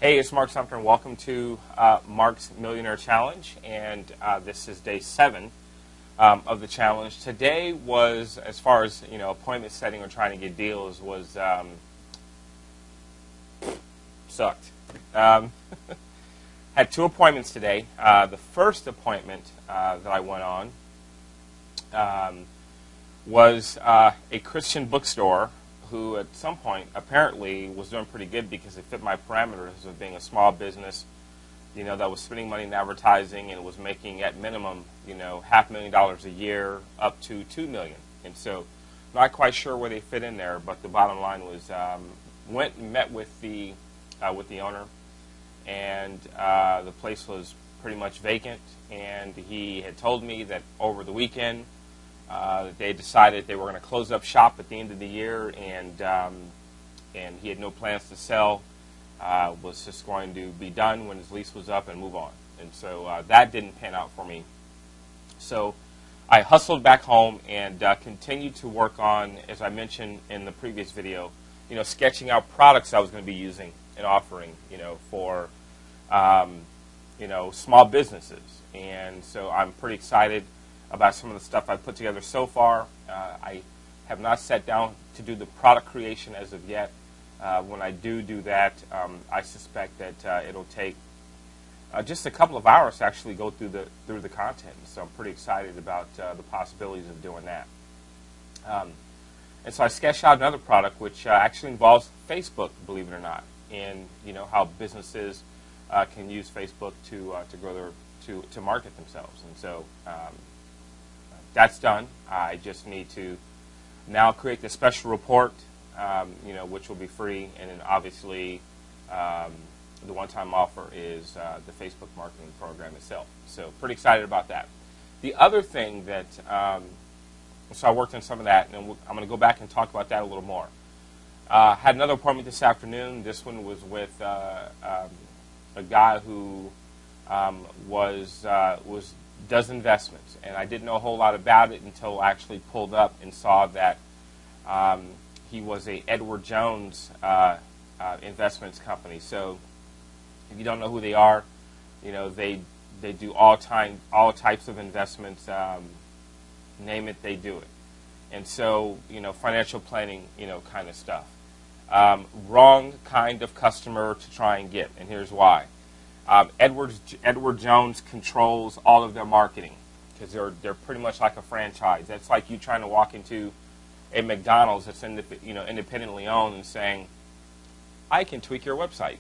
Hey, it's Mark Sumpter, and welcome to Mark's Millionaire Challenge, and this is day 7 of the challenge. Today was, as far as appointment setting or trying to get deals, was sucked. Had 2 appointments today. The first appointment that I went on was a Christian bookstore who at some point apparently was doing pretty good because it fit my parameters of being a small business, that was spending money in advertising and was making at minimum, $500,000 a year up to $2 million. And so, not quite sure where they fit in there, but the bottom line was went and met with the owner, and the place was pretty much vacant. And he had told me that over the weekend, they decided they were going to close up shop at the end of the year, and he had no plans to sell. Was just going to be done when his lease was up and move on. And so that didn't pan out for me. So I hustled back home and continued to work on, as I mentioned in the previous video, sketching out products I was going to be using and offering, for small businesses. And so I'm pretty excited about some of the stuff I've put together so far. I have not sat down to do the product creation as of yet. When I do that, I suspect that it'll take just a couple of hours to actually go through the content. So I'm pretty excited about the possibilities of doing that. And so I sketched out another product which actually involves Facebook, believe it or not, and how businesses can use Facebook to grow to market themselves. And so that's done. I just need to now create the special report, which will be free, and then obviously the one-time offer is the Facebook marketing program itself. So pretty excited about that. The other thing that, so I worked on some of that, and I'm going to go back and talk about that a little more. Had another appointment this afternoon. This one was with a guy who does investments, and I didn't know a whole lot about it until I actually pulled up and saw that he was a Edward Jones investments company. So if you don't know who they are, they do all types of investments. Name it, they do it. And so financial planning, kind of stuff. Wrong kind of customer to try and get, and here's why. Edward Jones controls all of their marketing because they're pretty much like a franchise. That's like you trying to walk into a McDonald's that's independently owned and saying, I can tweak your website.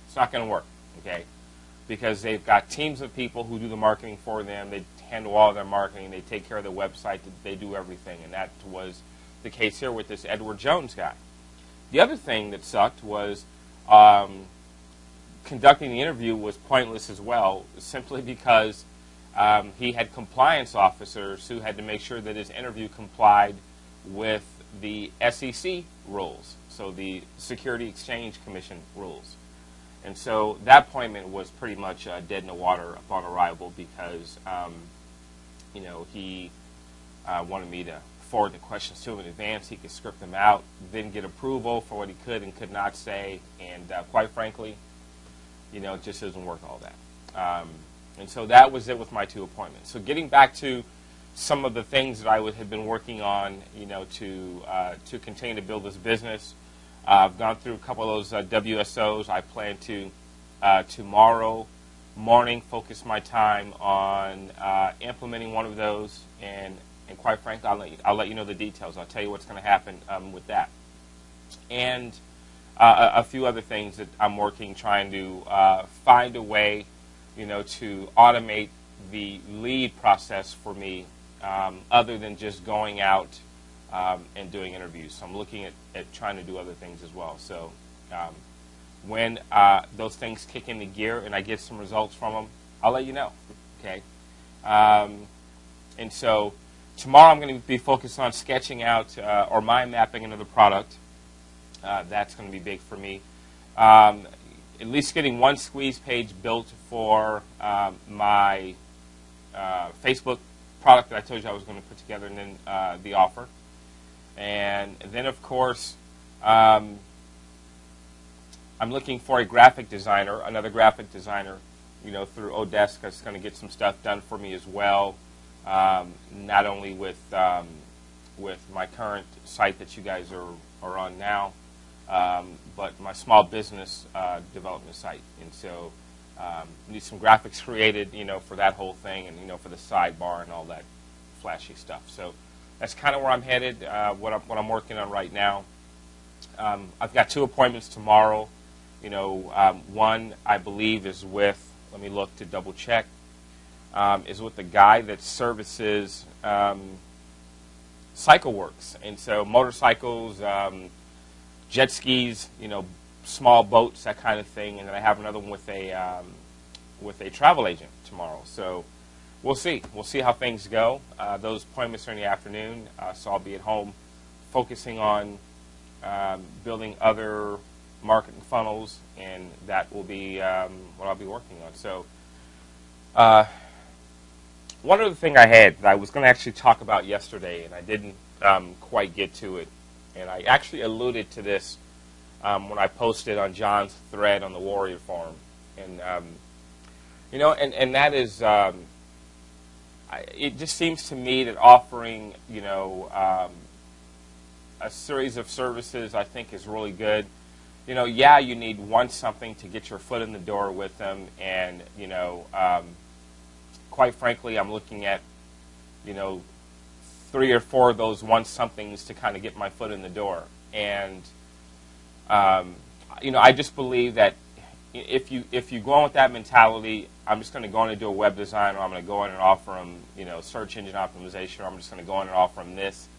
It's not going to work, okay? Because they've got teams of people who do the marketing for them. They handle all of their marketing. They take care of the website. They do everything. And that was the case here with this Edward Jones guy. The other thing that sucked was conducting the interview was pointless as well, simply because he had compliance officers who had to make sure that his interview complied with the SEC rules, so the Security Exchange Commission rules. And so that appointment was pretty much dead in the water upon arrival because, he wanted me to forward the questions to him in advance. He could script them out, then get approval for what he could and could not say, and quite frankly, it just doesn't work all that. And so that was it with my 2 appointments. So getting back to some of the things that I had been working on, to continue to build this business. I've gone through a couple of those WSOs. I plan to tomorrow morning focus my time on implementing one of those, and quite frankly, I'll let you know the details. I'll tell you what's going to happen with that, and a few other things that I'm working, trying to find a way, to automate the lead process for me, other than just going out and doing interviews. So I'm looking at trying to do other things as well. So when those things kick into gear and I get some results from them, I'll let you know. Okay. And so tomorrow I'm going to be focused on sketching out or mind mapping another product. That's going to be big for me. At least getting one squeeze page built for my Facebook product that I told you I was going to put together, and then the offer. And then, of course, I'm I'm looking for a graphic designer, another graphic designer, through Odesk that's going to get some stuff done for me as well. Not only with my current site that you guys are on now, but my small business development site. And so need some graphics created, for that whole thing, and for the sidebar and all that flashy stuff. So that's kind of where I'm headed. What I'm working on right now. I've got 2 appointments tomorrow. One I believe is with. Let me look to double check. Is with the guy that services Cycle Works, and so motorcycles, jet skis, small boats, that kind of thing. And then I have another one with a travel agent tomorrow. So we'll see. We'll see how things go. Those appointments are in the afternoon, so I'll be at home focusing on building other marketing funnels, and that will be what I'll be working on. So one other thing I had that I was going to actually talk about yesterday, and I didn't quite get to it, and I actually alluded to this when I posted on John's thread on the Warrior Forum, and and that is, it just seems to me that offering a series of services, I think, is really good. Yeah, you need something to get your foot in the door with them, and quite frankly, I'm looking at 3 or 4 of those somethings to kind of get my foot in the door. And I just believe that if you go on with that mentality, I'm just going to go in and do a web design, or I'm going to go in and offer them search engine optimization, or I'm just going to go in and offer them this.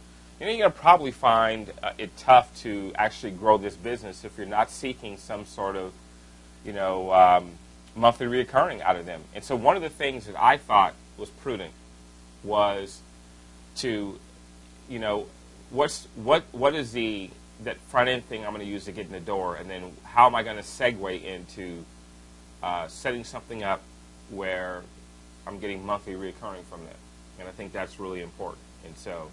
You're going to probably find it tough to actually grow this business if you're not seeking some sort of monthly reoccurring out of them. And so one of the things that I thought was prudent was to, what is that front end thing I'm going to use to get in the door, and then how am I going to segue into setting something up where I'm getting monthly reoccurring from them. And I think that's really important. And so,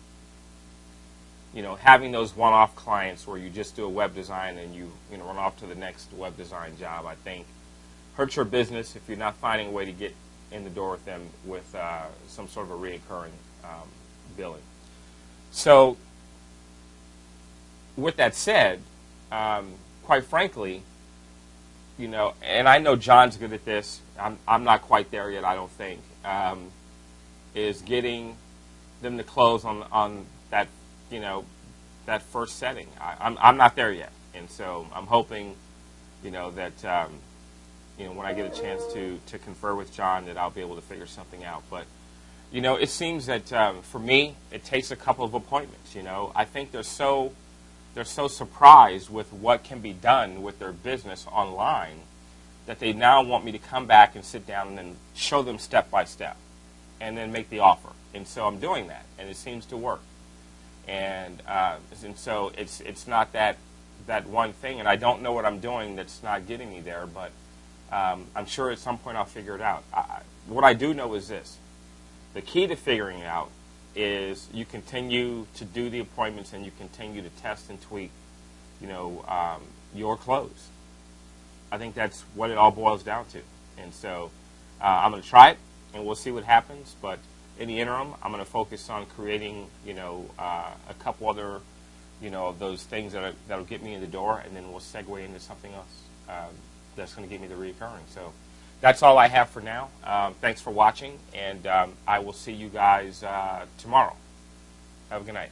having those one-off clients where you just do a web design and you run off to the next web design job, I think hurts your business if you're not finding a way to get in the door with them with some sort of a reoccurring billing. So, with that said, quite frankly, and I know John's good at this. I'm not quite there yet, I don't think. Is getting them to close on that, that first setting. I'm not there yet, and so I'm hoping, that when I get a chance to confer with John, that I'll be able to figure something out. But it seems that for me, it takes a couple of appointments. I think they're so surprised with what can be done with their business online that they now want me to come back and sit down and then show them step by step and then make the offer. And so I'm doing that, and it seems to work. And so it's not that one thing, and I don't know what I'm doing that's not getting me there, but I'm sure at some point I'll figure it out. What I do know is this. The key to figuring it out is you continue to do the appointments and you continue to test and tweak, your close. I think that's what it all boils down to. And so I'm going to try it, and we'll see what happens. But in the interim, I'm going to focus on creating, a couple other, of those things that'll get me in the door, and then we'll segue into something else that's going to give me the recurring. So that's all I have for now. Thanks for watching, and I will see you guys tomorrow. Have a good night.